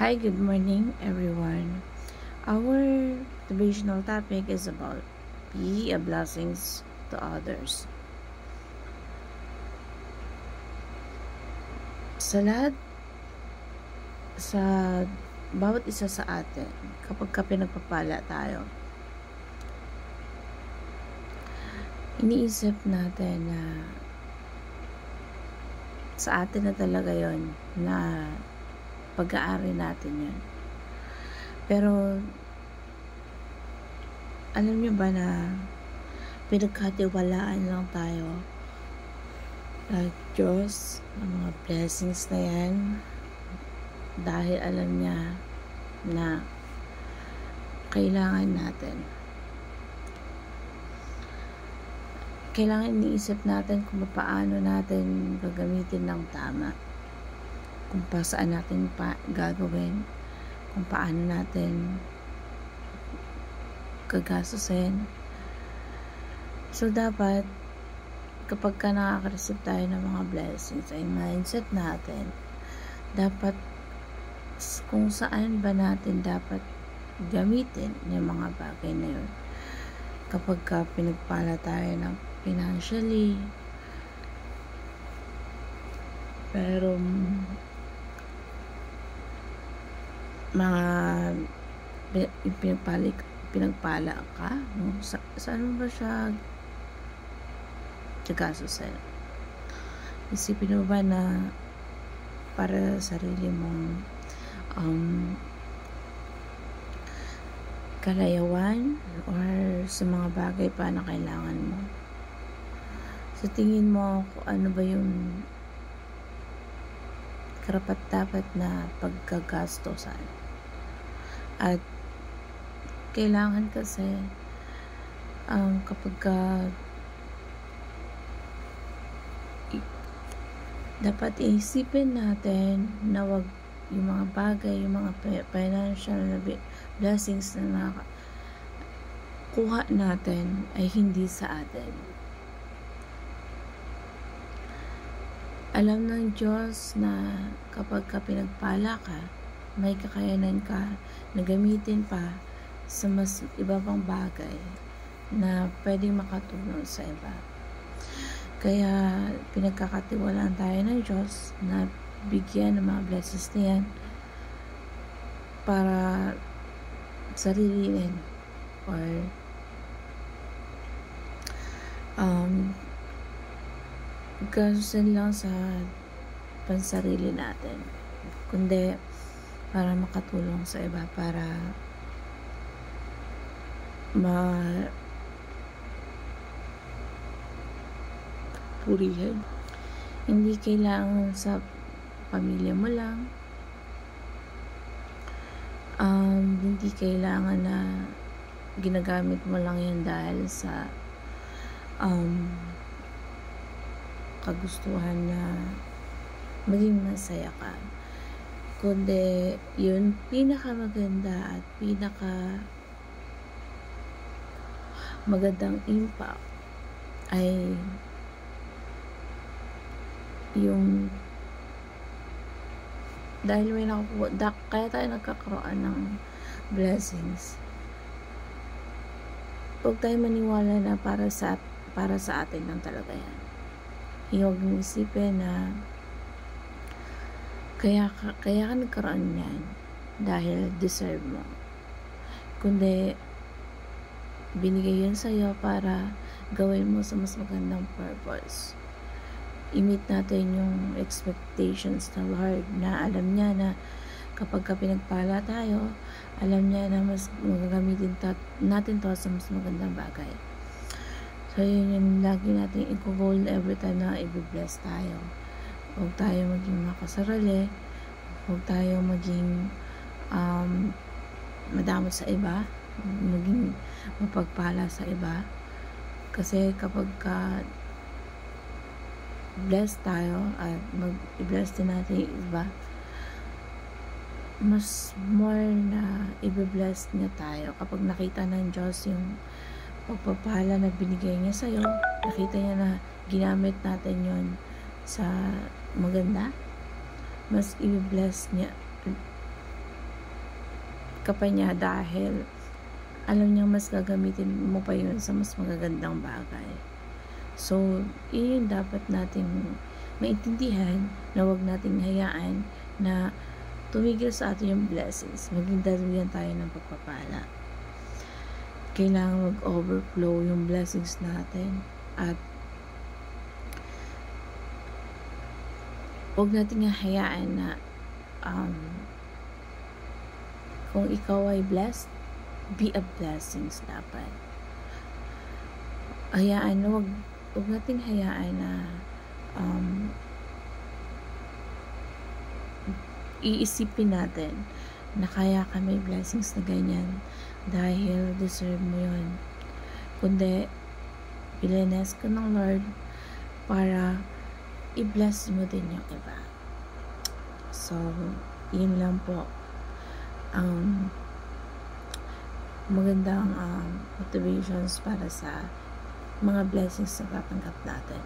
Hi, good morning, everyone. Our motivational topic is about be a blessings to others. Sa lahat, sa bawat isa sa atin, kapag pinagpapala tayo, iniisip natin na sa atin na talaga yon, na pag-aari natin yan. Pero alam niyo ba na pinagkatiwalaan lang tayo at Diyos ang mga blessings na yan dahil alam niya na kailangan natin. Kailangan iniisip natin kung paano natin gagamitin ng tama, kung pa saan natin gagawin, kung paano natin gagastusin. So dapat kapag nakaka-receive tayo ng mga blessings, ay mindset natin dapat kung saan ba natin dapat gamitin yung mga bagay na yun. Kapag pinagpala tayo ng financially, pero mga pinagpala ka, no? Saan ba siya gagastusin? Isipin mo ba na para sa sarili mong kalayawan or sa mga bagay pa na kailangan mo? Sa tingin mo kung ano ba yung karapat-dapat na pagkagastosan? At kailangan kasi kapag dapat isipin natin na wag yung mga bagay, yung mga financial na blessings na kuha natin ay hindi sa atin. Alam ng Diyos na kapag pinagpala ka, may kakayanan ka na gamitin pa sa mas iba pang bagay na pwedeng makatulong sa iba. Kaya pinagkakatiwalaan tayo ng Diyos na bigyan ng mga blessings na yan para sariliin or gastusin lang sa pansarili natin, kundi para makatulong sa iba, para purihan. Hindi kailangan sa pamilya mo lang, hindi kailangan na ginagamit mo lang yan dahil sa kagustuhan na maging masaya ka, kundi yun pinakamaganda at magandang impact ay yung dahil may kaya tayo nagkakaroon ng blessings. Huwag tayo maniwala na para sa atin lang talaga yan. Huwag mong isipin na kaya ka nagkaroon yan dahil deserve mo, kundi binigay yan sa'yo para gawin mo sa mas magandang purpose. I-meet natin yung expectations ng Lord na alam niya na kapag pinagpala tayo, alam niya na mas magagamitin natin to sa mas magandang bagay. So yun yung lagi natin i-goal every time na i-bless tayo. Huwag tayo maging makasarili, huwag tayo maging madamot sa iba, maging mapagpala sa iba. Kasi kapag bless tayo at mag-bless din natin yung iba, mas more na i-bless niya tayo kapag nakita ng Diyos yung pagpapala na binigay niya sa'yo. Nakita niya na ginamit natin yon sa maganda, mas i-bless niya ka pa niya dahil alam niyang mas gagamitin mo pa yun sa mas magagandang bagay. So, yun yung dapat nating maintindihan, na huwag nating hayaan na tumigil sa atin yung blessings. Maging daluyan tayo ng pagpapala. Kailangan mag-overflow yung blessings natin at huwag nating hayaan na kung ikaw ay blessed, be a blessings dapat. Hayaan, huwag nating hayaan na iisipin natin na kaya ka may blessings na ganyan dahil deserve mo yun. Kundi, bless ka ng Lord para i-bless mo din yung iba. So, yun lang po ang magandang motivations para sa mga blessings na tatanggap natin.